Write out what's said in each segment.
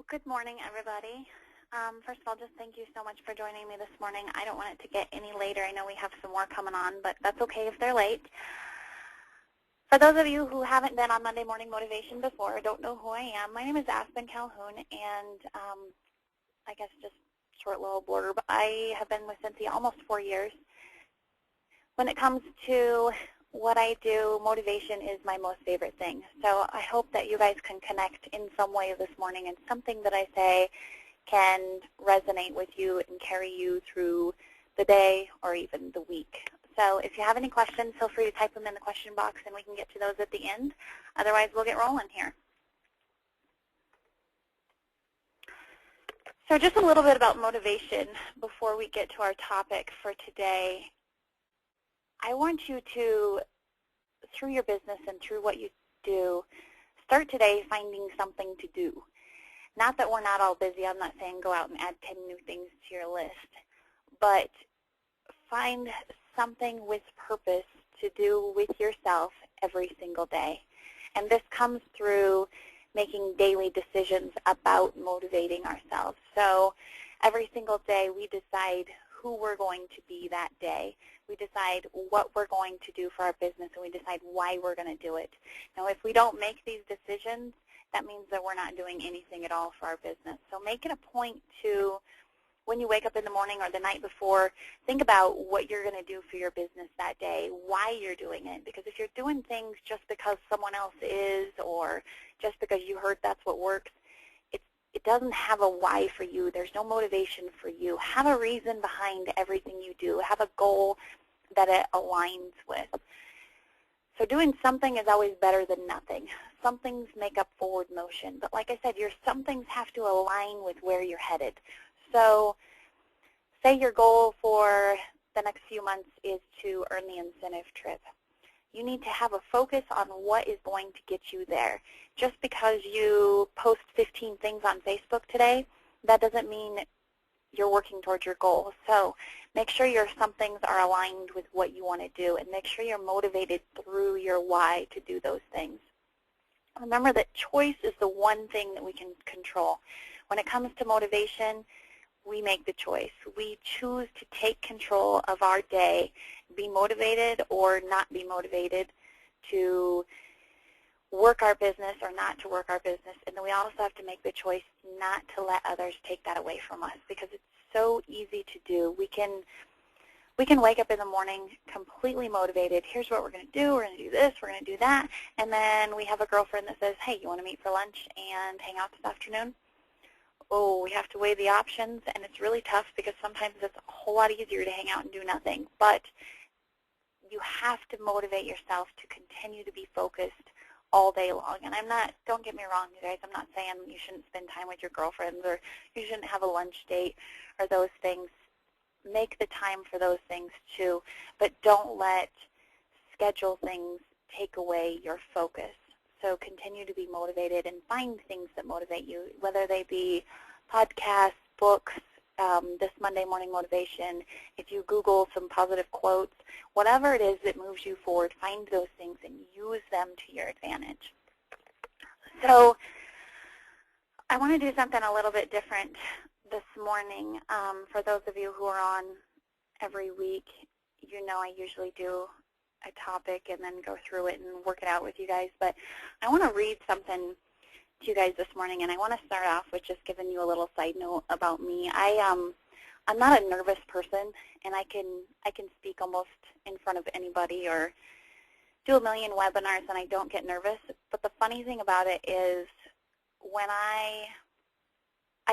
Good morning, everybody. First of all, just thank you so much for joining me this morning. I don't want it to get any later. I know we have some more coming on, but that's okay if they're late. For those of you who haven't been on Monday Morning Motivation before or don't know who I am, my name is Aspen Calhoun, and I guess just short little blurb. I have been with Cynthia almost 4 years. When it comes to what I do, motivation is my most favorite thing. So I hope that you guys can connect in some way this morning and something that I say can resonate with you and carry you through the day or even the week. So if you have any questions, feel free to type them in the question box and we can get to those at the end. Otherwise, we'll get rolling here. So just a little bit about motivation before we get to our topic for today. I want you to, through your business and through what you do, start today finding something to do. Not that we're not all busy. I'm not saying go out and add 10 new things to your list, but find something with purpose to do with yourself every single day. And this comes through making daily decisions about motivating ourselves. So every single day we decide who we're going to be that day. We decide what we're going to do for our business, and we decide why we're going to do it. Now, if we don't make these decisions, that means that we're not doing anything at all for our business. So make it a point to, when you wake up in the morning or the night before, think about what you're going to do for your business that day, why you're doing it. Because if you're doing things just because someone else is or just because you heard that's what works, it doesn't have a why for you. There's no motivation for you. Have a reason behind everything you do. Have a goal that it aligns with. So doing something is always better than nothing. Some things make up forward motion. But like I said, some things have to align with where you're headed. So say your goal for the next few months is to earn the incentive trip. You need to have a focus on what is going to get you there. Just because you post 15 things on Facebook today, that doesn't mean you're working towards your goal. So make sure some things are aligned with what you want to do, and make sure you're motivated through your why to do those things. Remember that choice is the one thing that we can control. When it comes to motivation, we make the choice. We choose to take control of our day, be motivated or not be motivated to work our business or not to work our business. And then we also have to make the choice not to let others take that away from us, because it's so easy to do. We can wake up in the morning completely motivated. Here's what we're going to do. We're going to do this. We're going to do that. And then we have a girlfriend that says, hey, you want to meet for lunch and hang out this afternoon? Oh, we have to weigh the options, and it's really tough because sometimes it's a whole lot easier to hang out and do nothing. But you have to motivate yourself to continue to be focused all day long. And don't get me wrong, you guys, I'm not saying you shouldn't spend time with your girlfriends or you shouldn't have a lunch date or those things. Make the time for those things too, but don't let schedule things take away your focus. So continue to be motivated and find things that motivate you, whether they be podcasts, books, this Monday Morning Motivation. If you Google some positive quotes, whatever it is that moves you forward, find those things and use them to your advantage. So I want to do something a little bit different this morning. For those of you who are on every week, you know I usually do a topic and then go through it and work it out with you guys. But I want to read something to you guys this morning, and I want to start off with just giving you a little side note about me. I'm not a nervous person, and I can speak almost in front of anybody or do a million webinars, and I don't get nervous. But the funny thing about it is when I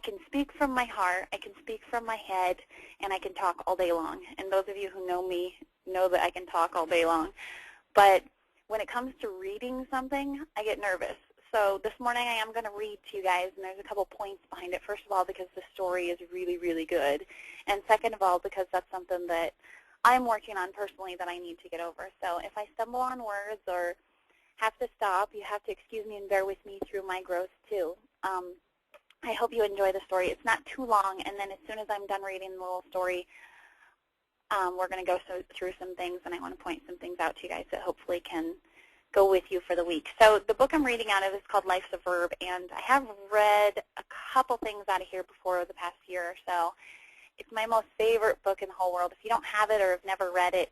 can speak from my heart, I can speak from my head, and I can talk all day long. And those of you who know me know that I can talk all day long. But when it comes to reading something, I get nervous. So this morning I am going to read to you guys, and there's a couple points behind it. First of all, because the story is really, really good. And second of all, because that's something that I'm working on personally that I need to get over. So if I stumble on words or have to stop, you have to excuse me and bear with me through my growth too. I hope you enjoy the story. It's not too long, and then as soon as I'm done reading the little story, we're going to go through some things, and I want to point some things out to you guys that hopefully can go with you for the week. So the book I'm reading out of is called Life's a Verb, and I have read a couple things out of here before the past year or so. It's my most favorite book in the whole world. If you don't have it or have never read it,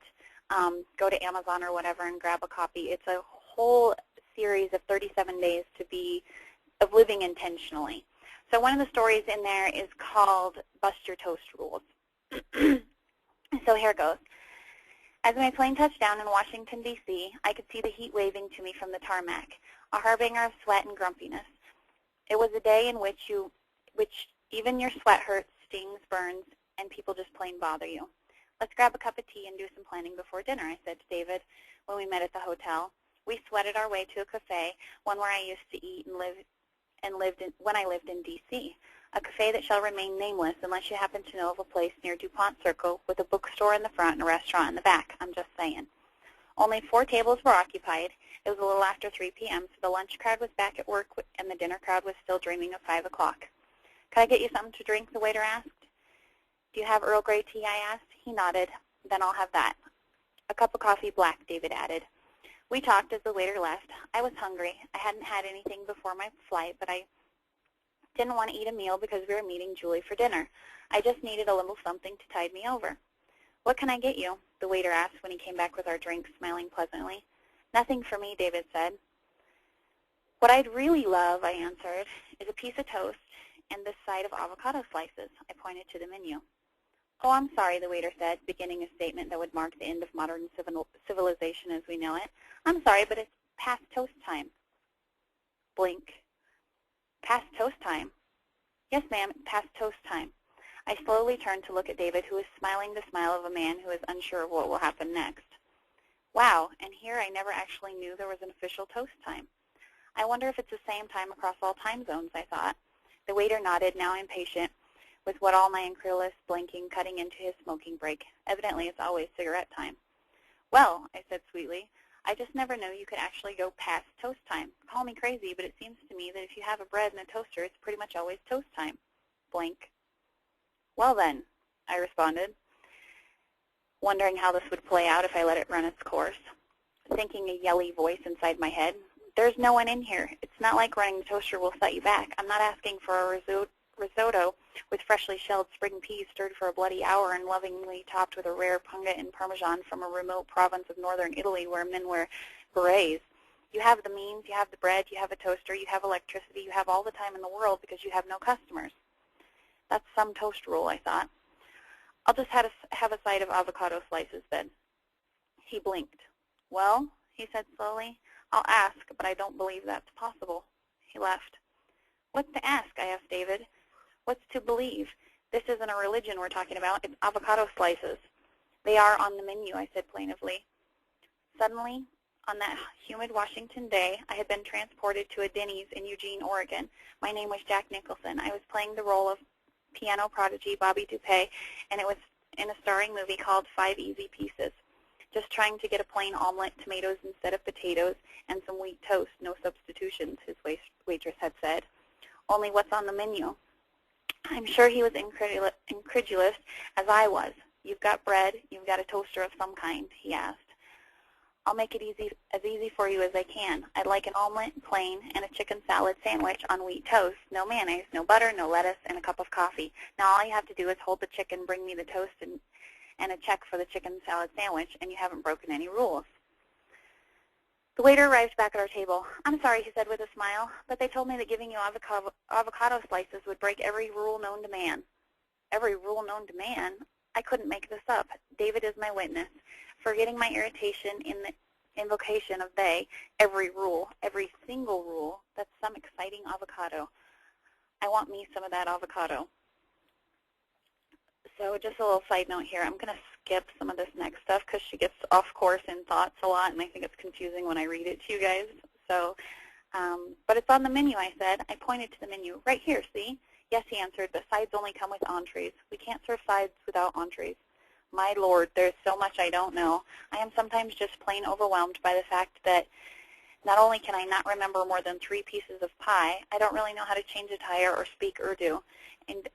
go to Amazon or whatever and grab a copy. It's a whole series of 37 days of living intentionally. So one of the stories in there is called Bust Your Toast Rules. So here it goes. As my plane touched down in Washington, D.C., I could see the heat waving to me from the tarmac, a harbinger of sweat and grumpiness. It was a day in which even your sweat hurts, stings, burns, and people just plain bother you. Let's grab a cup of tea and do some planning before dinner, I said to David when we met at the hotel. We sweated our way to a cafe, one where I used to eat when I lived in D.C., a cafe that shall remain nameless unless you happen to know of a place near DuPont Circle with a bookstore in the front and a restaurant in the back. I'm just saying. Only 4 tables were occupied. It was a little after 3 p.m., so the lunch crowd was back at work and the dinner crowd was still dreaming of 5 o'clock. Could I get you something to drink? The waiter asked. Do you have Earl Grey tea? I asked. He nodded. Then I'll have that. A cup of coffee black, David added. We talked as the waiter left. I was hungry. I hadn't had anything before my flight, but I didn't want to eat a meal because we were meeting Julie for dinner. I just needed a little something to tide me over. What can I get you? The waiter asked when he came back with our drinks, smiling pleasantly. Nothing for me, David said. What I'd really love, I answered, is a piece of toast and this side of avocado slices. I pointed to the menu. Oh, I'm sorry, the waiter said, beginning a statement that would mark the end of modern civilization as we know it. I'm sorry, but it's past toast time. Blink. Past toast time? Yes, ma'am, past toast time. I slowly turned to look at David, who was smiling the smile of a man who is unsure of what will happen next. Wow, and here I never actually knew there was an official toast time. I wonder if it's the same time across all time zones, I thought. The waiter nodded, now impatient, with what all my incredulous blinking cutting into his smoking break. Evidently, it's always cigarette time. Well, I said sweetly, I just never knew you could actually go past toast time. Call me crazy, but it seems to me that if you have a bread and a toaster, it's pretty much always toast time. Blink. Well then, I responded, wondering how this would play out if I let it run its course, thinking a yelly voice inside my head. There's no one in here. It's not like running the toaster will set you back. I'm not asking for a risotto with freshly shelled spring peas stirred for a bloody hour and lovingly topped with a rare punga and parmesan from a remote province of northern Italy where men wear berets. You have the means, you have the bread, you have a toaster, you have electricity, you have all the time in the world because you have no customers. That's some toast rule, I thought. I'll just have a side of avocado slices then. He blinked. Well, he said slowly, I'll ask, but I don't believe that's possible. He left. What's to ask? I asked David. What's to believe? This isn't a religion we're talking about. It's avocado slices. They are on the menu, I said plaintively. Suddenly, on that humid Washington day, I had been transported to a Denny's in Eugene, Oregon. My name was Jack Nicholson. I was playing the role of piano prodigy Bobby Dupay, and it was in a starring movie called 5 Easy Pieces. Just trying to get a plain omelet, tomatoes instead of potatoes, and some wheat toast, no substitutions, his waitress had said. Only what's on the menu? I'm sure he was incredulous, as I was. You've got bread, you've got a toaster of some kind, he asked. I'll make it as easy for you as I can. I'd like an omelet, plain, and a chicken salad sandwich on wheat toast, no mayonnaise, no butter, no lettuce, and a cup of coffee. Now all you have to do is hold the chicken, bring me the toast, and a check for the chicken salad sandwich, and you haven't broken any rules. The waiter arrived back at our table. I'm sorry, he said with a smile, but they told me that giving you avocado slices would break every rule known to man. Every rule known to man? I couldn't make this up. David is my witness. Forgetting my irritation in the invocation of they, every rule, every single rule, that's some exciting avocado. I want me some of that avocado. So just a little side note here. I'm going to skip some of this next stuff because she gets off course in thoughts a lot, and I think it's confusing when I read it to you guys. So, but it's on the menu, I said. I pointed to the menu. Right here, see? Yes, he answered, but sides only come with entrees. We can't serve sides without entrees. My Lord, there's so much I don't know. I am sometimes just plain overwhelmed by the fact that not only can I not remember more than 3 pieces of pie, I don't really know how to change a tire or speak Urdu, and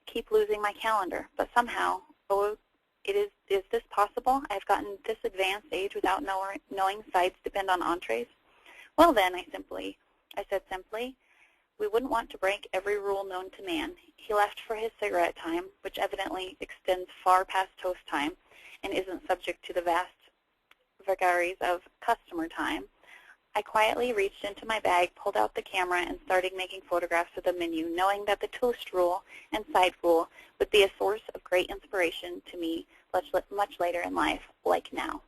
keep losing my calendar. But somehow, oh, Is this possible? I've gotten this advanced age without knowing sides depend on entrees. Well then, I said simply, we wouldn't want to break every rule known to man. He left for his cigarette time, which evidently extends far past toast time and isn't subject to the vast vagaries of customer time. I quietly reached into my bag, pulled out the camera, and started making photographs of the menu, knowing that the toast rule and side rule would be a source of great inspiration to me much later in life, like now.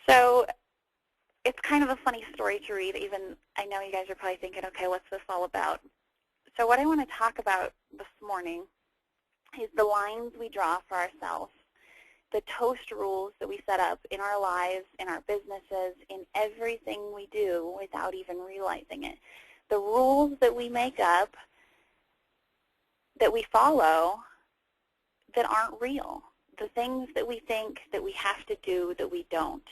So it's kind of a funny story to read. Even I know you guys are probably thinking, okay, what's this all about? So what I want to talk about this morning is the lines we draw for ourselves, the toast rules that we set up in our lives, in our businesses, in everything we do without even realizing it. The rules that we make up, that we follow, that aren't real. The things that we think that we have to do that we don't.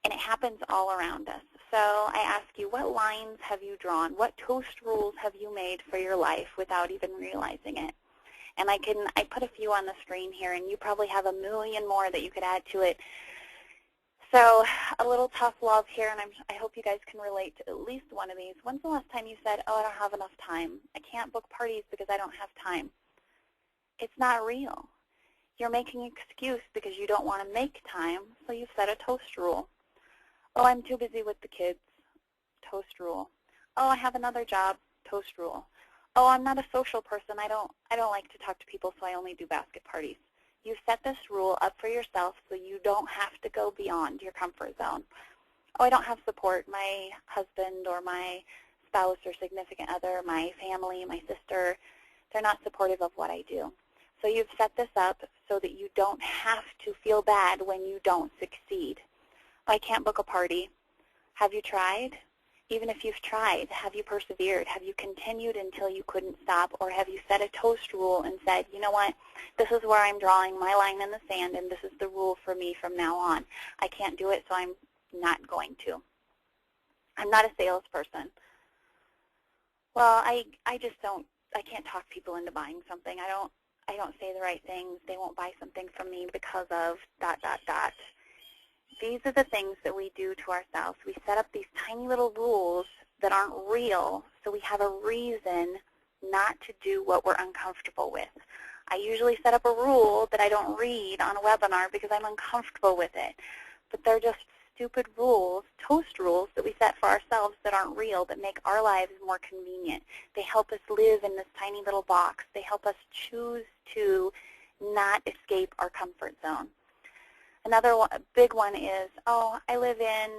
And it happens all around us. So I ask you, what lines have you drawn? What toast rules have you made for your life without even realizing it? And I put a few on the screen here, and you probably have a million more that you could add to it. So a little tough love here, and I hope you guys can relate to at least one of these. When's the last time you said, oh, I don't have enough time? I can't book parties because I don't have time. It's not real. You're making an excuse because you don't want to make time, so you set a toast rule. Oh, I'm too busy with the kids. Toast rule. Oh, I have another job. Toast rule. Oh, I'm not a social person. I don't like to talk to people, so I only do basket parties. You set this rule up for yourself so you don't have to go beyond your comfort zone. Oh, I don't have support. My husband or my spouse or significant other, my family, my sister, they're not supportive of what I do. So you've set this up so that you don't have to feel bad when you don't succeed. Oh, I can't book a party. Have you tried? Even if you've tried, have you persevered? Have you continued until you couldn't stop? Or have you set a toast rule and said, you know what, this is where I'm drawing my line in the sand, and this is the rule for me from now on. I can't do it, so I'm not going to. I'm not a salesperson. Well, I can't talk people into buying something. I don't say the right things. They won't buy something from me because of ... These are the things that we do to ourselves. We set up these tiny little rules that aren't real, so we have a reason not to do what we're uncomfortable with. I usually set up a rule that I don't read on a webinar because I'm uncomfortable with it. But they're just stupid rules, toast rules that we set for ourselves that aren't real, that make our lives more convenient. They help us live in this tiny little box. They help us choose to not escape our comfort zone. Another big one is, oh, I live in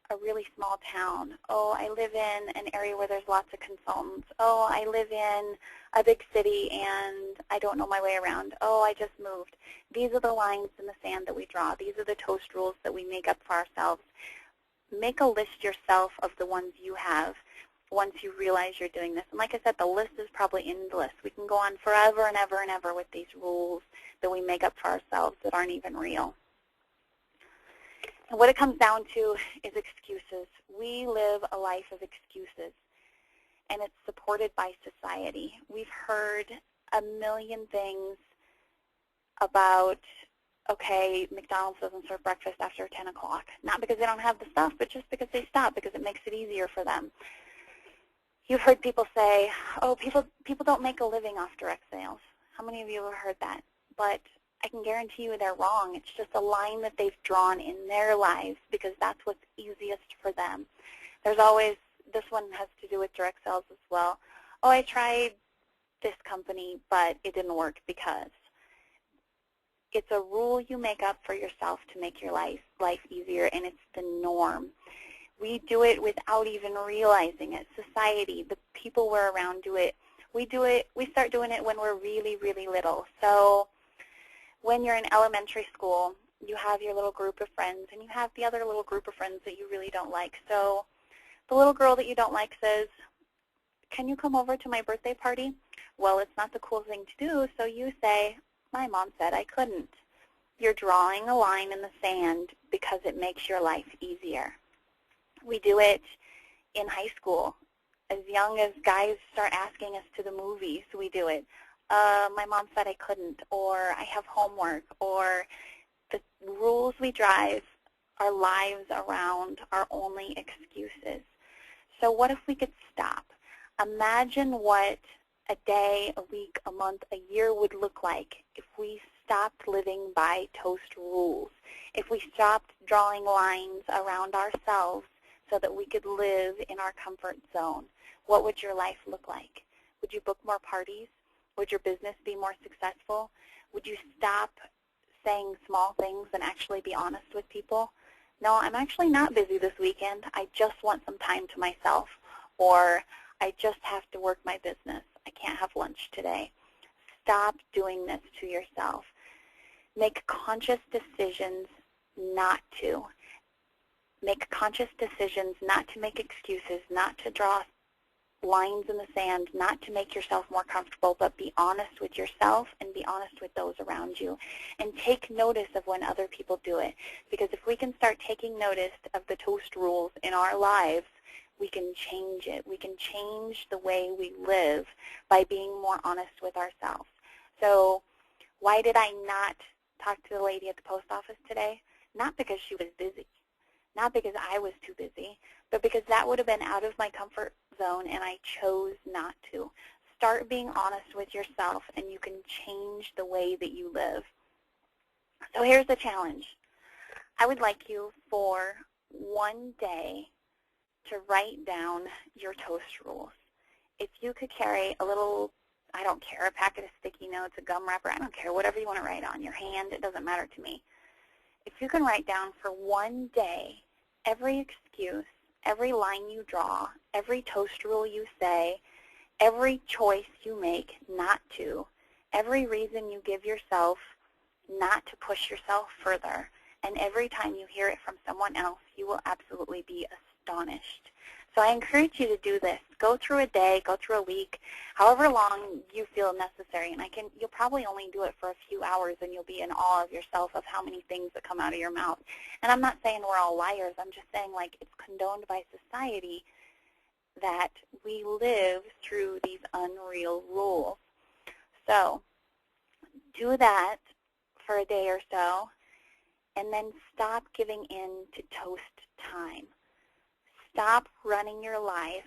a really small town. Oh, I live in an area where there's lots of consultants. Oh, I live in a big city and I don't know my way around. Oh, I just moved. These are the lines in the sand that we draw. These are the toast rules that we make up for ourselves. Make a list yourself of the ones you have once you realize you're doing this. And like I said, the list is probably endless. We can go on forever and ever and ever with these rules that we make up for ourselves that aren't even real. And what it comes down to is excuses. We live a life of excuses, and it's supported by society. We've heard a million things about, okay, McDonald's doesn't serve breakfast after 10 o'clock. Not because they don't have the stuff, but just because they stop, because it makes it easier for them. You've heard people say, oh, people don't make a living off direct sales. How many of you have heard that? But I can guarantee you they're wrong. It's just a line that they've drawn in their lives because that's what's easiest for them. There's always, this one has to do with direct sales as well. Oh, I tried this company, but it didn't work because. It's a rule you make up for yourself to make your life easier, and it's the norm. We do it without even realizing it. Society, the people we're around do it. We start doing it when we're really, really little. So when you're in elementary school, you have your little group of friends, and you have the other little group of friends that you really don't like. So the little girl that you don't like says, can you come over to my birthday party? Well, it's not the cool thing to do, so you say, my mom said I couldn't. You're drawing a line in the sand because it makes your life easier. We do it in high school. As young as guys start asking us to the movies, we do it. my mom said I couldn't, or I have homework, or the rules we drive our lives around are only excuses. So what if we could stop? Imagine what a day, a week, a month, a year would look like if we stopped living by toast rules, if we stopped drawing lines around ourselves so that we could live in our comfort zone. What would your life look like? Would you book more parties? Would your business be more successful? Would you stop saying small things and actually be honest with people? No, I'm actually not busy this weekend. I just want some time to myself. Or I just have to work my business. I can't have lunch today. Stop doing this to yourself. Make conscious decisions not to. Make conscious decisions not to make excuses, not to draw lines in the sand, not to make yourself more comfortable, but be honest with yourself and be honest with those around you. And take notice of when other people do it. Because if we can start taking notice of the toast rules in our lives, we can change it. We can change the way we live by being more honest with ourselves. So why did I not talk to the lady at the post office today? Not because she was busy, not because I was too busy, but because that would have been out of my comfort zone and I chose not to. Start being honest with yourself and you can change the way that you live. So here's the challenge. I would like you for one day to write down your toast rules. If you could carry a little, I don't care, a packet of sticky notes, a gum wrapper, I don't care, whatever you want to write on your hand, it doesn't matter to me. If you can write down for one day every excuse, every line you draw, every toast rule you say, every choice you make not to, every reason you give yourself not to push yourself further, and every time you hear it from someone else, you will absolutely be astonished. So I encourage you to do this. Go through a day, go through a week, however long you feel necessary. And you'll probably only do it for a few hours and you'll be in awe of yourself of how many things that come out of your mouth. And I'm not saying we're all liars. I'm just saying like it's condoned by society that we live through these unreal rules. So do that for a day or so and then stop giving in to toast time. Stop running your life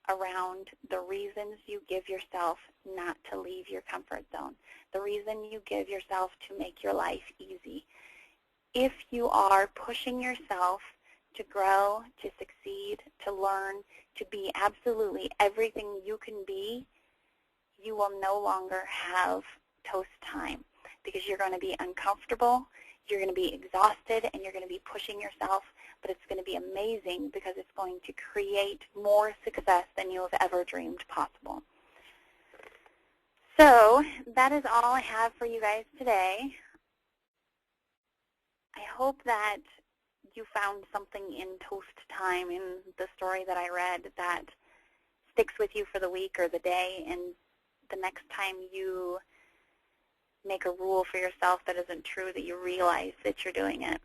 around the reasons you give yourself not to leave your comfort zone, the reason you give yourself to make your life easy. If you are pushing yourself to grow, to succeed, to learn, to be absolutely everything you can be, you will no longer have toast time because you're going to be uncomfortable, you're going to be exhausted, and you're going to be pushing yourself, but it's going to be amazing because it's going to create more success than you have ever dreamed possible. So that is all I have for you guys today. I hope that you found something in toast time in the story that I read that sticks with you for the week or the day, and the next time you make a rule for yourself that isn't true, that you realize that you're doing it.